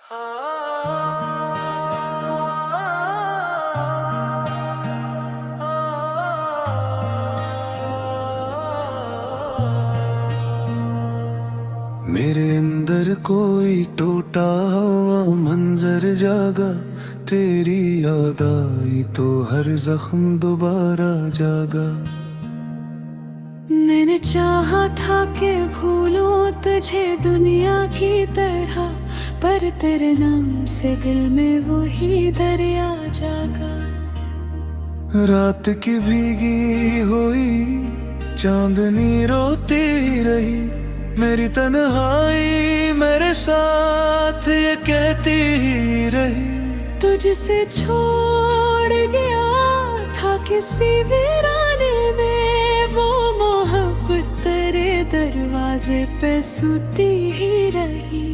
मेरे अंदर कोई टूटा हुआ मंजर जागा, तेरी याद आई तो हर जख्म दोबारा जागा। मैंने चाहा था कि भूलूं तुझे दुनिया की तरह, पर तेरे नाम से दिल में वही दरिया जागा। रात की भीगी हुई चांदनी रोती रही, मेरी तन्हाई मेरे साथ ये कहती ही रही। तुझसे छोड़ गया था किसी वीराने में, वो मोहब्बत तेरे दरवाजे पे सूती ही रही।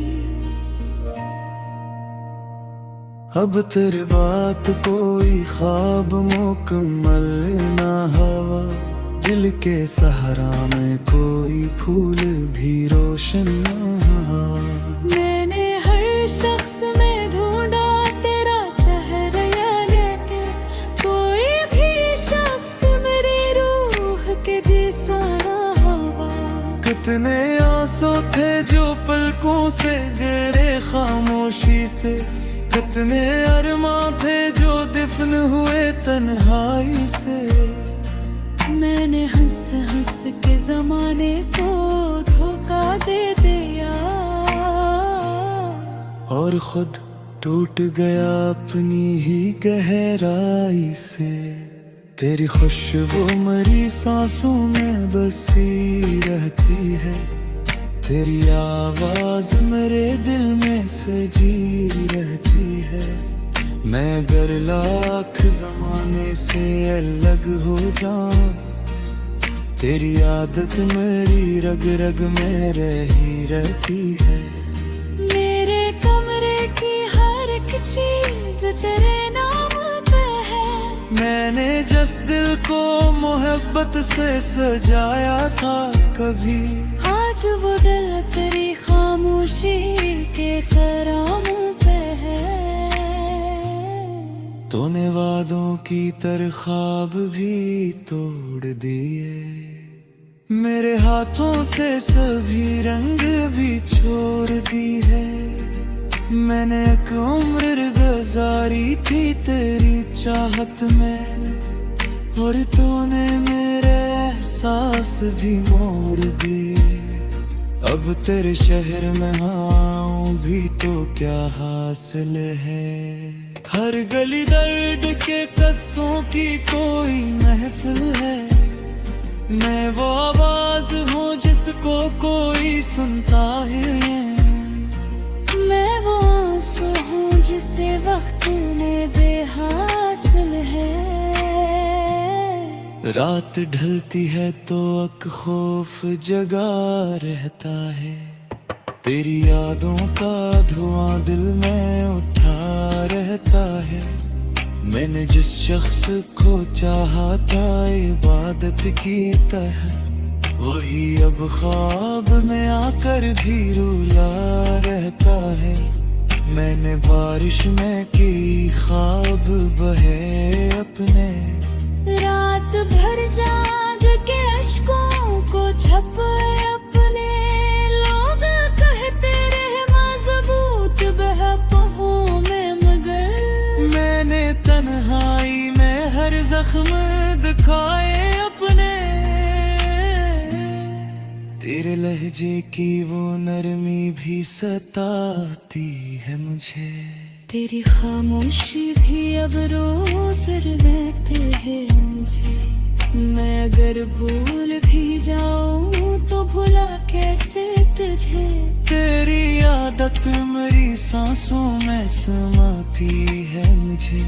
अब तेरे बात कोई ख्वाब मुकम्मल ना हवा, दिल के सहारा में कोई फूल भी रोशन ना। मैंने हर शख्स में ढूंढा तेरा चेहरा, लेके कोई भी शख्स मेरी रूह के जैसा ना हुआ। कितने आंसू थे जो पलकों से गिरे खामोशी से, कितने अरमां थे जो दिफन हुए तन्हाई से। मैंने हंस हंस के जमाने को धोखा दे दिया, और खुद टूट गया अपनी ही गहराई से। तेरी खुशबू मरी सांसों में बसी रहती है, तेरी आवाज मेरे दिल में सजी रहती है। मैं अगर लाख जमाने से अलग हो जाऊं, तेरी आदत मेरी रग रग में रही रहती है। मेरे कमरे की हर एक चीज तेरे नाम पे है, मैंने जिस दिल को मोहब्बत से सजाया था कभी, आज वो दिल तेरी खामोशी के करामों पे है। तूने वादों की तरह ख्वाब भी तोड़ दिए, मेरे हाथों से सभी रंग भी छोड़ दी है। मैंने एक उम्र गुजारी थी तेरी चाहत में, और तूने मेरे एहसास भी मोड़ दिए। अब तेरे शहर में आऊं भी तो क्या हासिल है, हर गली दर्द के कस्सों की कोई महफिल है। मैं वो आवाज हूँ जिसको कोई सुनता है, मैं वो आंसू हूँ जिसे वक्त में बेहासिल है। रात ढलती है तो एक खौफ जगा रहता है, तेरी यादों का धुआं दिल में उठा रहता है। मैंने जिस शख्स को चाहा था इबादत की तरह, वही अब ख्वाब में आकर भी रुला रहता है। मैंने बारिश में की ख्वाब बहे अपने, रात भर जाग के अश्कों को छपाए अपने। लोग कहते रहे मजबूत बेहपहों में, मगर मैंने तन्हाई में हर जख्म दिखाए अपने। तेरे लहजे की वो नरमी भी सताती है मुझे, तेरी खामोशी भी अब रोज रहते है मुझे। मैं अगर भूल भी जाऊं तो भुला कैसे तुझे। तेरी आदत मेरी सांसों में समाती है मुझे,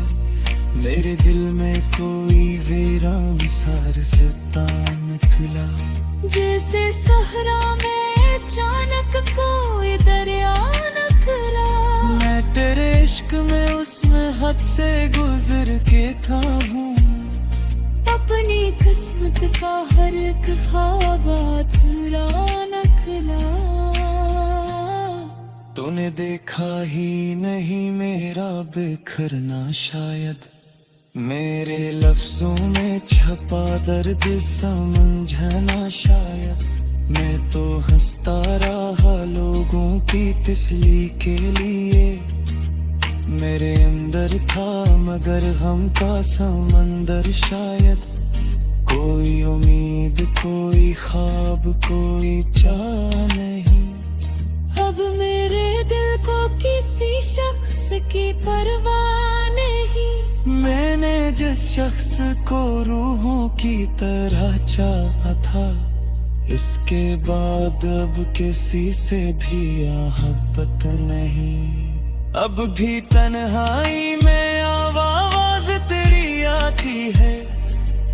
मेरे दिल में कोई वीरान सा रास्ता निकला। जैसे सहरा में अचानक कोई दरिया निकला, मैं तेरे इश्क में उसमें हद से गुजर के था हूँ। अपनी किस्मत का हर एक ख्वाब अधूरा निकला। तूने देखा ही नहीं मेरा बिखरना, शायद मेरे लफ्जों में छपा दर्द समझना। शायद मैं तो हंसता रहा लोगों की तसल्ली के लिए, मेरे अंदर था मगर हम का समंदर। शायद कोई उम्मीद, कोई ख्वाब, कोई चाह नहीं। अब मेरे दिल को किसी शख्स की परवाह नहीं। मैंने जिस शख्स को रूहों की तरह चाहा था, इसके बाद अब किसी से भी मोहब्बत नहीं। अब भी तन्हाई में आवाज तेरी आती है,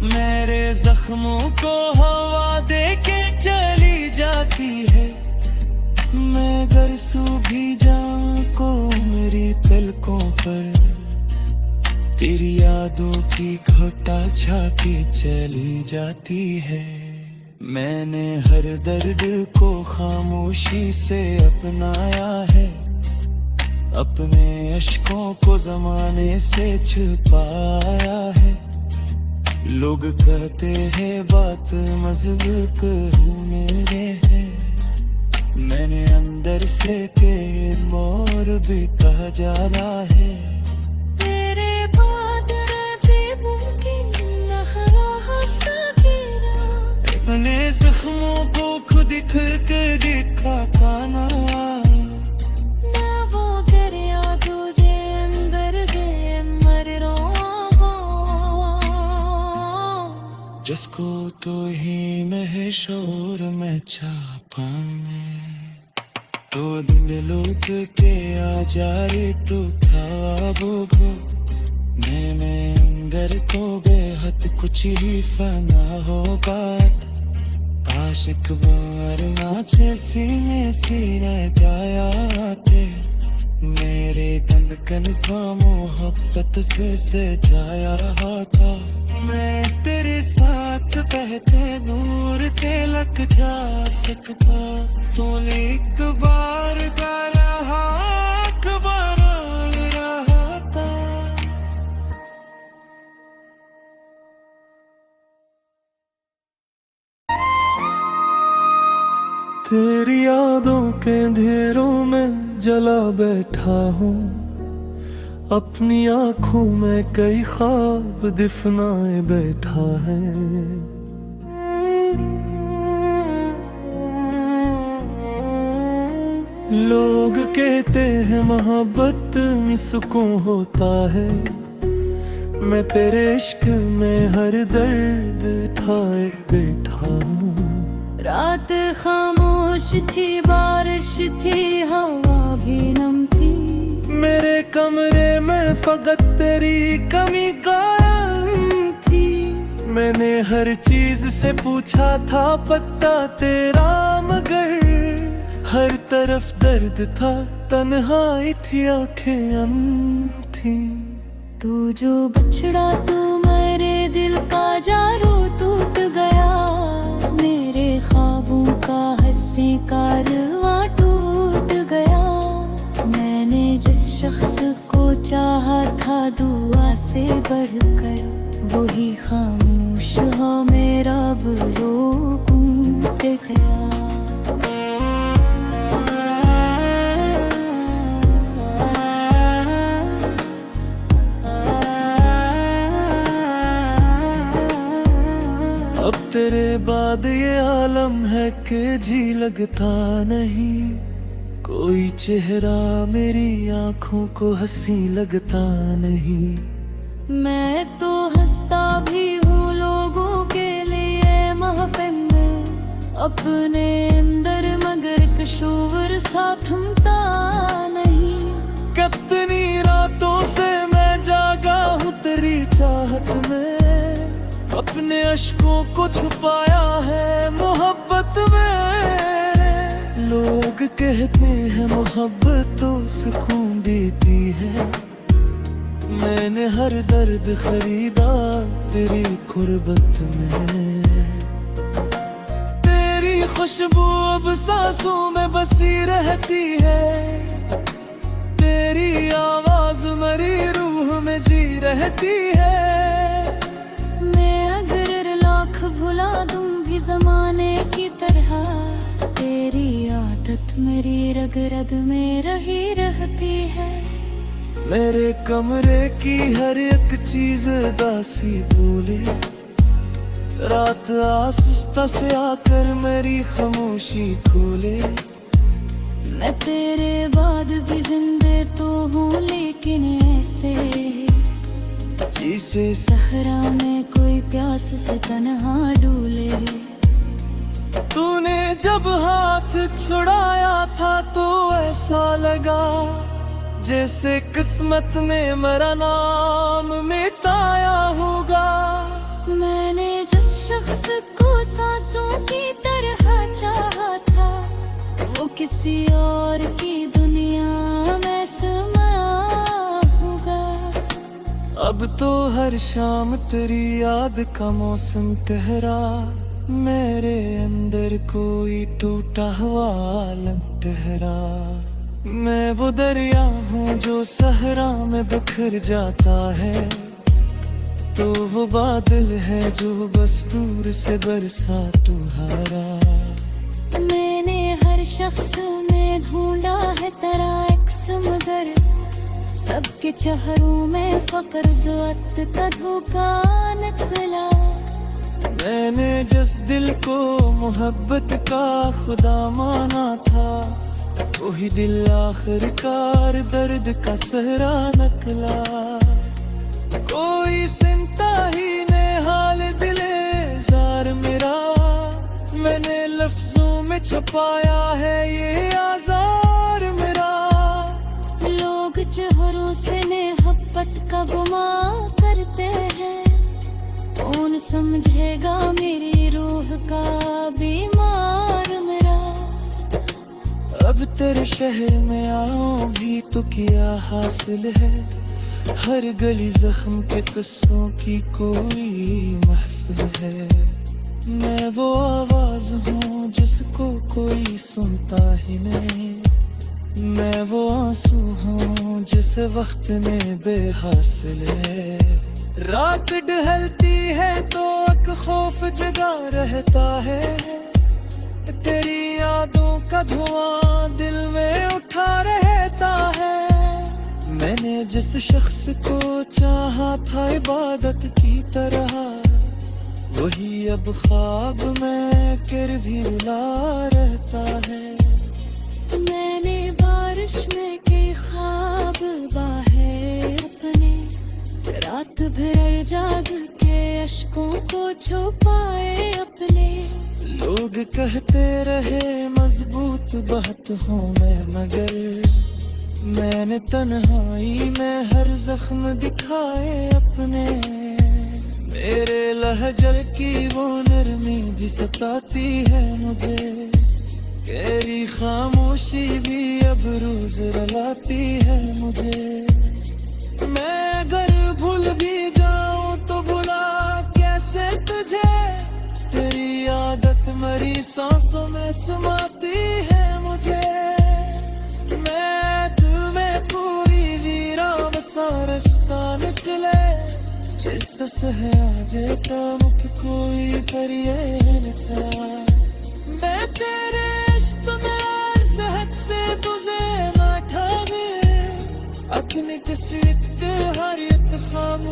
मेरे जख्मों को हवा दे के चली जाती है। मैं गरसू भी जाऊं को मेरी पलकों पर, तेरी यादों की घटा छाती चली जाती है। मैंने हर दर्द को खामोशी से अपनाया है, अपने अश्कों को जमाने से छुपाया है। लोग कहते हैं बात मज़बूत मेरे है, मैंने अंदर से के मोर भी कहा जा रहा है। तेरे बाद भी मुमकिन न रहा सकीना, अपने जख्मों को खुद खुल के देखा पाना। ना वो दरिया तुझे अंदर दे मर रहा, जिसको तो ही मैं शोर में छापा में, तो दिलों के आ जाए तो ख्वाबों को। मैंने अंदर को बेहद कुछ ही फना हो बात, आशिक बार नाचे सीने सीने जाया थे। मेरे कन कन का मोहब्बत से जाया था। मैं तेरे साथ बहते दूर के लग जा सकता, तूने एक बार का रहा अकबर रहा था। तेरी यादों के अंधेरों में जला बैठा हूँ, अपनी आँखों में कई ख्वाब दिफनाए बैठा है। लोग कहते हैं मोहब्बत में सुकून होता है, मैं तेरे इश्क में हर दर्द ठाए बैठा हूँ। रात खामोश थी, बारिश थी, हवा भी नम थी, मेरे कमरे में फकत तेरी कमी कायम थी। मैंने हर चीज से पूछा था पता तेरा, मगर हर तरफ दर्द था, तन्हाई थी, आंखें अंधी थी। तू जो बछड़ा तू मेरे दिल का जारो टूट गया, मेरे ख्वाबों का हंसी कारवां टूट गया। मैंने जिस शख्स को चाहा था दुआ से बढ़कर, वही खामोश हो मेरा बुरो टूट गया। अब तेरे बाद ये आलम है कि जी लगता नहीं, कोई चेहरा मेरी आंखों को हंसी लगता नहीं। मैं तो हंसता भी हूँ लोगों के लिए महफिल में, अपने अंदर मगर कशोर सा थमता नहीं। कितनी रातों से मैं जागा हूँ तेरी चाहत में, अपने अश्कों को छुपाया है मोहब्बत में। लोग कहते हैं मोहब्बत तो सुकून देती है, मैंने हर दर्द खरीदा तेरी कुर्बत में। तेरी खुशबू अब सांसों में बसी रहती है, रहती है। मैं अगर लाख भुला दूं भी जमाने की तरह, तेरी आदत मेरी रग रग में रही रहती है। मेरे कमरे की हर एक चीज दासी बोले, रात आस्था से आकर मेरी खामोशी खोले। मैं तेरे बाद भी जिंदे तो हूँ, लेकिन ऐसे जिसे सहरा में कोई प्यास से तन्हा डूले। तूने जब हाथ छुड़ाया था तो ऐसा लगा जैसे किस्मत ने मेरा नाम मिटाया होगा। मैंने जिस शख्स को सांसों की तरह चाहा था, वो किसी और की दुनिया में समा होगा। अब तो हर शाम तेरी याद का मौसम ठहरा, मेरे अंदर कोई टूटा हुआ आलम ठहरा। मैं वो दरिया हूँ जो सहरा में बिखर जाता है, तो वो बादल है जो बस दूर से बरसा तुम्हारा। मैंने हर शख्स में ढूंढा है तेरा अक्स, मगर सबके चेहरों में फक्र ज़ुअत का धोखा निकला। मैंने जिस दिल को मोहब्बत का खुदा माना था, वही दिल आखिरकार दर्द का सहरा निकला। कोई सुनता ही ने हाल दिले जार मेरा, मैंने लफ्जों में छुपाया है ये आजार मेरा। लोग चेहरों से मोहब्बत का गुमा करते हैं, कौन समझेगा मेरी रूह का बीमार मेरा। अब तेरे शहर में आऊं भी तो क्या हासिल है, हर गली जख्म के किस्सों की कोई महफिल है। मैं वो आवाज हूँ जिसको कोई सुनता ही नहीं, मैं वो आंसू हूँ जिस वक्त में बेहासिल है। रात ढलती है तो एक खौफ जगा रहता है, तेरी यादों का धुआं दिल में उठा रहता है। मैंने जिस शख्स को चाहा था इबादत की तरह, वही अब ख्वाब में कर भी रुला रहता है। मैंने बारिश में कई ख्वाब बाहे अपने, रात भर जाग के अश्कों को छुपाए अपने। लोग कहते रहे मजबूत बहुत हूँ मैं, मगर मैंने तन्हाई में हर जख्म दिखाए अपने। मेरे लहजल की वो नरमी भी सताती है मुझे, तेरी खामोशी भी अब रोज रुलाती है मुझे। मैं अगर भूल भी जाऊं तो भुला कैसे तुझे, तेरी आदत मरी सांसों में समाती है मुझे। मैं तुम्हें पूरी वीरान सा रास्ता निकले, जिस है आगे का मुख कोई पर ये न था। मैं तेरे इश्क में सहक से तुझे ना ठावे, अपनी किस्मत हर एक खाम